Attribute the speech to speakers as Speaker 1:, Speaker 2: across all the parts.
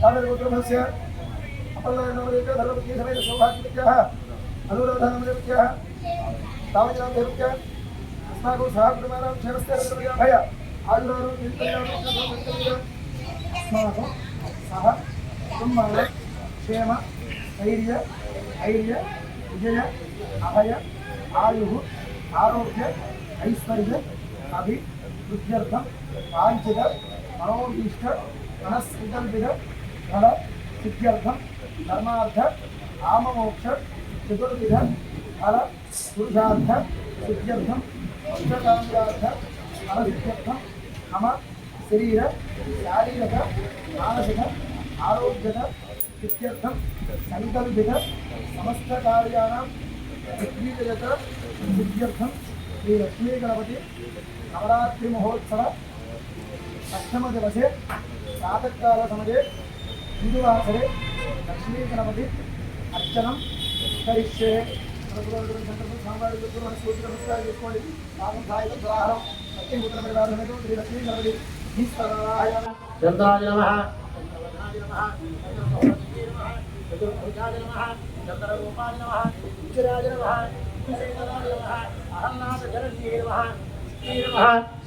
Speaker 1: तादृगोत्रमस्य अपल्लनामदेवत्या धर्मपत्नी समेत सौभाग्यवत्याः अनुराधानामदेवत्याः तावजनामदेवत्याः अस्माकं सह कुटुम्बानां क्षेमस्य भय आयुरारोग्यं अस्माकं सह कुटुम्बानां क्षेम धैर्य ऐर्य विजय अभय आयुः आरोग्य ऐश्वर्य अभिवृद्ध्यर्थं वाञ्छित मनोभीष्ट मनस्विकल्पित फल सिद्ध्यर्थं धर्मार्थ काममोक्ष चतुर्विध फल पुरुषार्थ सिद्ध्यर्थं मोक्षकाम्यार्थ फलसिद्ध्यर्थं मम शरीर शारीरिक मानसिक आरोग्यत सिद्ध्यर्थं संकल्पित समस्त कार्याणां विक्रीयत सिद्ध्यर्थं श्री लक्ष्मी गणपति नवरात्रि महोत्सव अष्टम दिवसे प्रातःकाल समये हिंदुवासरे लक्ष्मी गणपति अर्चनं करिष्ये चंद्राय नमः चतुर्भुजाय नमः चंद्ररूपाय नमः उच्चराय नमः अहन्नाथजनन्ये नमः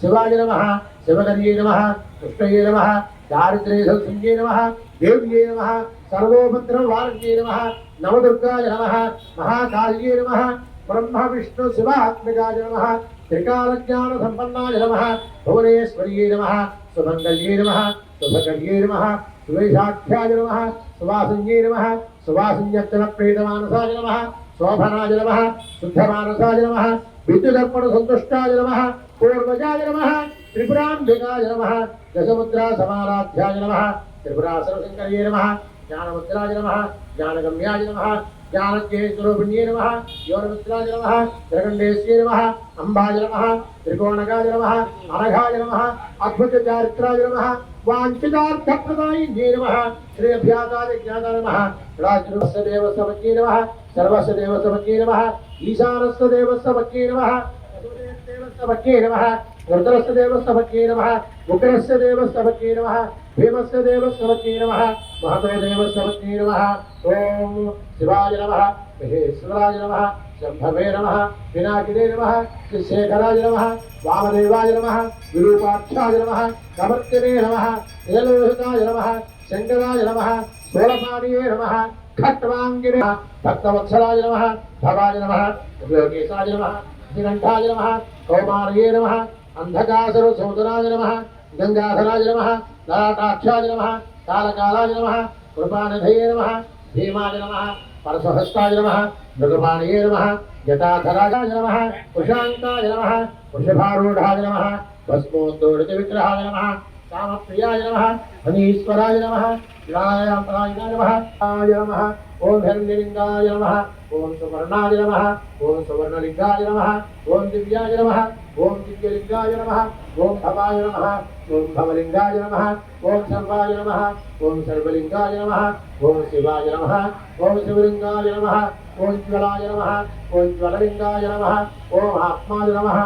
Speaker 1: शिवाय नमः शिवकर्ये नमः कृष्णये नमः दारिद्र्यसंज्ञे नमः देव्ये नमः सर्वोपद्रववारण्ये नमः नवदुर्गाय नमः महाकाल्ये नमः ब्रह्म विष्णु शिवात्मकाय नमः त्रिकालज्ञानसम्पन्नाय नमः भुवनेश्वर्ये नमः सुमङ्गल्ये नमः शुभकर्ये नमः सुवेशाख्याय नमः सुवासन्ये नमः सुवासन्यत्तनप्रीतमानसाय नमः शोभनाय नमः शुद्धमानसाय नमः विद्युदर्पणसन्तुष्टाय नमः पूर्वजाय नमः त्रिपुराम्बिकाय नमः दशमुद्रा समाराध्याय नमः त्रिपुरासुरशङ्कर्ये नमः ज्ञानमुद्राय नमः ज्ञानगम्याय नमः ज्ञानज्ञेयस्वरूपिण्ये नमः योगमित्राय नमः त्रिगण्डेश्ये नमः अम्बाय नमः त्रिकोणगाय नमः अनघाय नमः अद्भुतचारित्राय नमः वाञ्छितार्थप्रदायिन्ये नमः श्रेयभ्यासाय ज्ञानाय नमः राजस्य देवस्य वच्ये नमः सर्वस्य देवस्य वच्ये नमः ईशानस्य देवस्य वच्ये नमः देवस्य वच्ये नमः रुद्रस्य देवस्य वच्ये नमः उग्रस्य देवस्य वच्ये नमः भीमस्य देवस्य वच्ये नमः महतो देवस्य वच्ये नमः ओम शिवाय नमः महेश्वराय नमः शंभवे नमः पिनाकिने नमः शेखराय नमः वामदेवाय नमः विरूपाक्षाय नमः कमर्तिने नमः नीललोहिताय नमः शंकराय नमः सोलपाणिये नमः खट्वांगिने भक्तवत्सलाय नमः भवाय नमः लोकेशाय नमः श्रीकंठाय नमः कौमार्ये नमः अंधकासुरसोदराय नमः गंगाधराय नमः ललाटाक्षाय नमः कालकालाय नमः कृपानिधये नमः भीमाय नमः परशुहस्ताय नमः मृगपाणये नमः जटाधराय नमः कुशांकाय नमः वृषभारूढ़ाय नमः भस्मोद्दोलितविग्रहाय नमः कामप्रियाय नमः हनीश्वराय नमः विनायापराय नमः आय नमः ओम हिरण्यलिंगाय नमः ओम सुवर्णाय नमः ओम सुवर्णलिंगाय नमः ओम दिव्याय नमः ओम दिव्यलिंगाय नमः ओम भवाय नमः ओम भवलिंगाय नमः ओम सर्वाय नमः ओम सर्वलिंगाय नमः ओम शिवाय नमः ओम शिवलिंगाय नमः ओम ज्वलाय नमः ओम ज्वललिंगाय नमः ओम आत्माय नमः